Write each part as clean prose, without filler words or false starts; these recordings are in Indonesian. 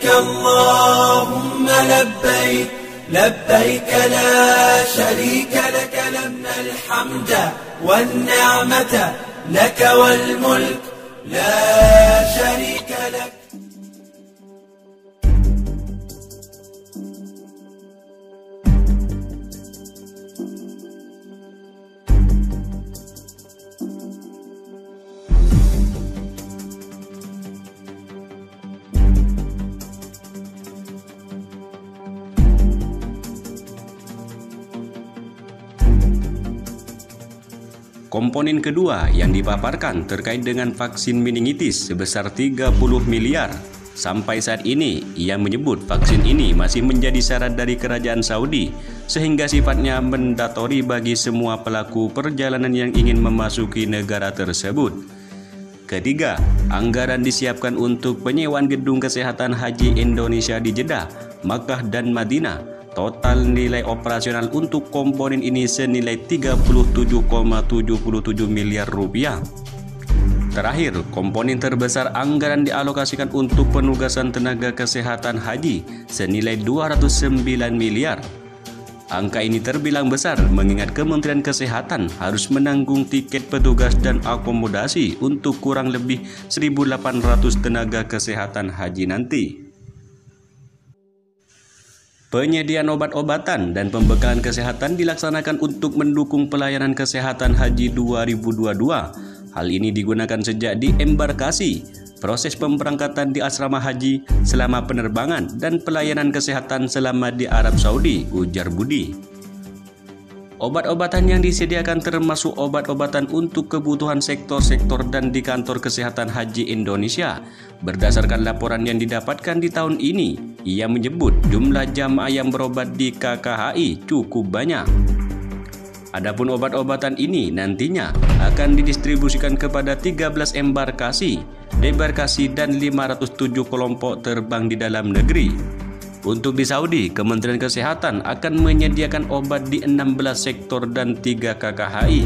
اللهم لبيك لبيك لا شريك لك لنا الحمد والنعمة لك والملك لا شريك لك. Komponen kedua yang dipaparkan terkait dengan vaksin meningitis sebesar 30 miliar. Sampai saat ini, ia menyebut vaksin ini masih menjadi syarat dari kerajaan Saudi, sehingga sifatnya mandatori bagi semua pelaku perjalanan yang ingin memasuki negara tersebut. Ketiga, anggaran disiapkan untuk penyewaan gedung kesehatan haji Indonesia di Jeddah, Makkah, dan Madinah. Total nilai operasional untuk komponen ini senilai 37,77 miliar rupiah. Terakhir, komponen terbesar anggaran dialokasikan untuk penugasan tenaga kesehatan haji senilai 209 miliar. Angka ini terbilang besar mengingat Kementerian Kesehatan harus menanggung tiket petugas dan akomodasi untuk kurang lebih 1.800 tenaga kesehatan haji nanti. Penyediaan obat-obatan dan pembekalan kesehatan dilaksanakan untuk mendukung pelayanan kesehatan haji 2022. Hal ini digunakan sejak di embarkasi, proses pemberangkatan di asrama haji, selama penerbangan, dan pelayanan kesehatan selama di Arab Saudi, ujar Budi. Obat-obatan yang disediakan termasuk obat-obatan untuk kebutuhan sektor-sektor dan di kantor kesehatan haji Indonesia. Berdasarkan laporan yang didapatkan di tahun ini, ia menyebut jumlah jamaah yang berobat di KKHI cukup banyak. Adapun obat-obatan ini nantinya akan didistribusikan kepada 13 embarkasi, debarkasi, dan 507 kelompok terbang di dalam negeri. Untuk di Saudi, Kementerian Kesehatan akan menyediakan obat di 16 sektor dan 3 KKHI.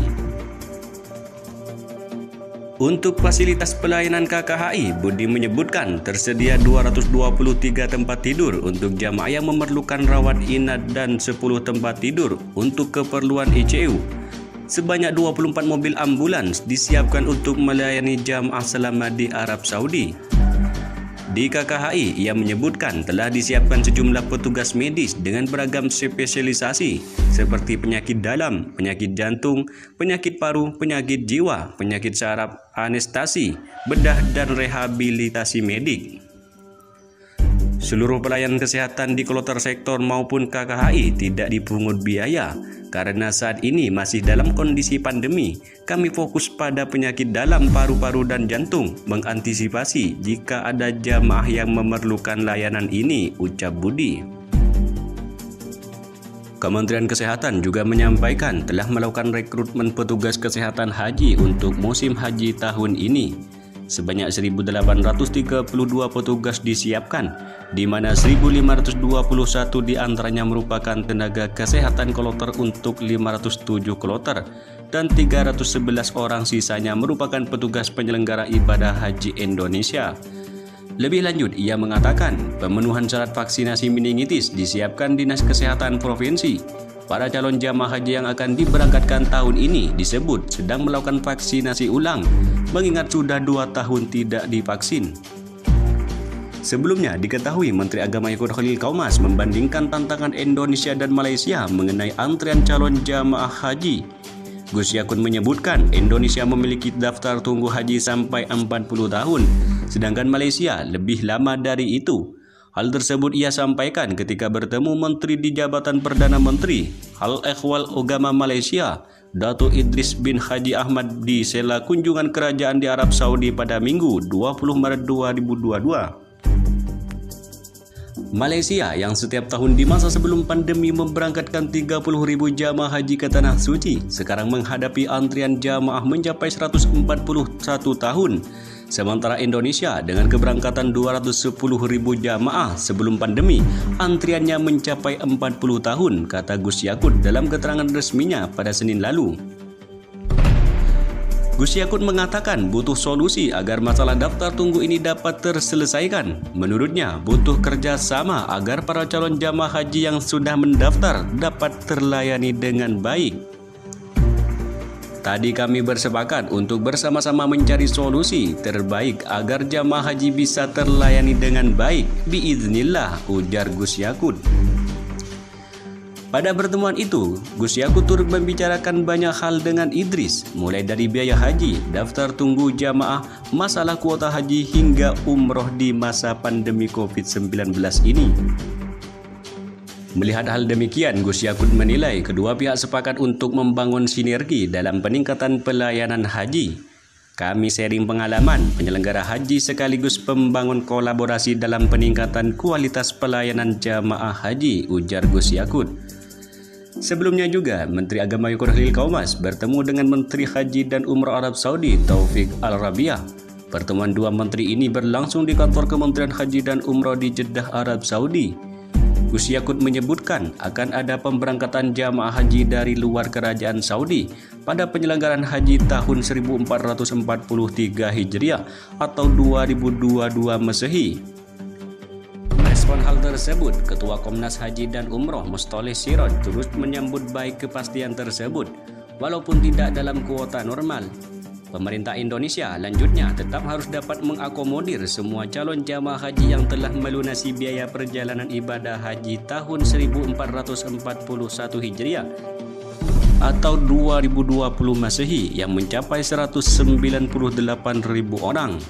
Untuk fasilitas pelayanan KKHI, Budi menyebutkan tersedia 223 tempat tidur untuk jamaah yang memerlukan rawat inap dan 10 tempat tidur untuk keperluan ICU. Sebanyak 24 mobil ambulans disiapkan untuk melayani jamaah selama di Arab Saudi. Di KKHI, ia menyebutkan telah disiapkan sejumlah petugas medis dengan beragam spesialisasi seperti penyakit dalam, penyakit jantung, penyakit paru, penyakit jiwa, penyakit saraf, anestesi, bedah, dan rehabilitasi medik. Seluruh pelayanan kesehatan di kloter sektor maupun KKHI tidak dipungut biaya karena saat ini masih dalam kondisi pandemi. Kami fokus pada penyakit dalam, paru-paru, dan jantung, mengantisipasi jika ada jamaah yang memerlukan layanan ini, ucap Budi. Kementerian Kesehatan juga menyampaikan telah melakukan rekrutmen petugas kesehatan haji untuk musim haji tahun ini. Sebanyak 1.832 petugas disiapkan, di mana 1.521 diantaranya merupakan tenaga kesehatan kloter untuk 507 kloter, dan 311 orang sisanya merupakan petugas penyelenggara ibadah haji Indonesia. Lebih lanjut, ia mengatakan pemenuhan syarat vaksinasi meningitis disiapkan Dinas Kesehatan Provinsi. Para calon jamaah haji yang akan diberangkatkan tahun ini disebut sedang melakukan vaksinasi ulang, mengingat sudah 2 tahun tidak divaksin. Sebelumnya diketahui Menteri Agama Yakut Khalil Qaumas membandingkan tantangan Indonesia dan Malaysia mengenai antrian calon jamaah haji. Gus Yakut menyebutkan Indonesia memiliki daftar tunggu haji sampai 40 tahun, sedangkan Malaysia lebih lama dari itu. Hal tersebut ia sampaikan ketika bertemu Menteri di Jabatan Perdana Menteri Hal-Ehwal Agama Malaysia, Datuk Idris bin Haji Ahmad di sela kunjungan kerajaan di Arab Saudi pada Minggu 20 Maret 2022. Malaysia yang setiap tahun di masa sebelum pandemi memberangkatkan 30.000 jamaah haji ke Tanah Suci, sekarang menghadapi antrian jamaah mencapai 141 tahun. Sementara Indonesia dengan keberangkatan 210.000 jamaah sebelum pandemi, antriannya mencapai 40 tahun, kata Gus Yakut dalam keterangan resminya pada Senin lalu. Gus Yakut mengatakan butuh solusi agar masalah daftar tunggu ini dapat terselesaikan. Menurutnya, butuh kerjasama agar para calon jamaah haji yang sudah mendaftar dapat terlayani dengan baik. Tadi kami bersepakat untuk bersama-sama mencari solusi terbaik agar jamaah haji bisa terlayani dengan baik. Biiznillah, ujar Gus Yakut. Pada pertemuan itu, Gus Yakut turut membicarakan banyak hal dengan Idris, mulai dari biaya haji, daftar tunggu jamaah, masalah kuota haji hingga umroh di masa pandemi COVID-19 ini. Melihat hal demikian, Gus Yakut menilai kedua pihak sepakat untuk membangun sinergi dalam peningkatan pelayanan haji. Kami sharing pengalaman penyelenggara haji sekaligus membangun kolaborasi dalam peningkatan kualitas pelayanan jamaah haji, ujar Gus Yakut. Sebelumnya juga, Menteri Agama Yaqut Khalil Qaumas bertemu dengan Menteri Haji dan Umrah Arab Saudi Taufik Al-Rabiah. Pertemuan dua menteri ini berlangsung di kantor Kementerian Haji dan Umrah di Jeddah, Arab Saudi. Gus Yakut menyebutkan akan ada pemberangkatan jamaah haji dari luar kerajaan Saudi pada penyelenggaraan haji tahun 1443 Hijriah atau 2022 Masehi. Merespon hal tersebut, Ketua Komnas Haji dan Umroh Mustoleh Siroj terus menyambut baik kepastian tersebut, walaupun tidak dalam kuota normal. Pemerintah Indonesia lanjutnya tetap harus dapat mengakomodir semua calon jamaah haji yang telah melunasi biaya perjalanan ibadah haji tahun 1441 Hijriah atau 2020 Masehi yang mencapai 198.000 orang.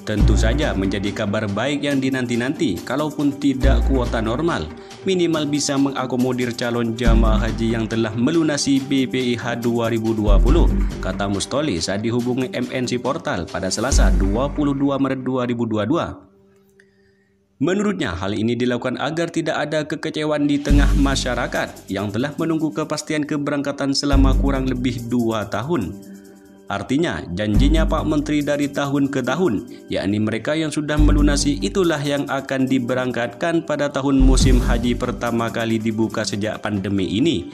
Tentu saja menjadi kabar baik yang dinanti-nanti, kalaupun tidak kuota normal, minimal bisa mengakomodir calon jamaah haji yang telah melunasi BPIH 2020, kata Mustoleh saat dihubungi MNC Portal pada Selasa 22 Maret 2022. Menurutnya, hal ini dilakukan agar tidak ada kekecewaan di tengah masyarakat yang telah menunggu kepastian keberangkatan selama kurang lebih 2 tahun. Artinya, janjinya Pak Menteri dari tahun ke tahun, yakni mereka yang sudah melunasi itulah yang akan diberangkatkan pada tahun musim haji pertama kali dibuka sejak pandemi ini,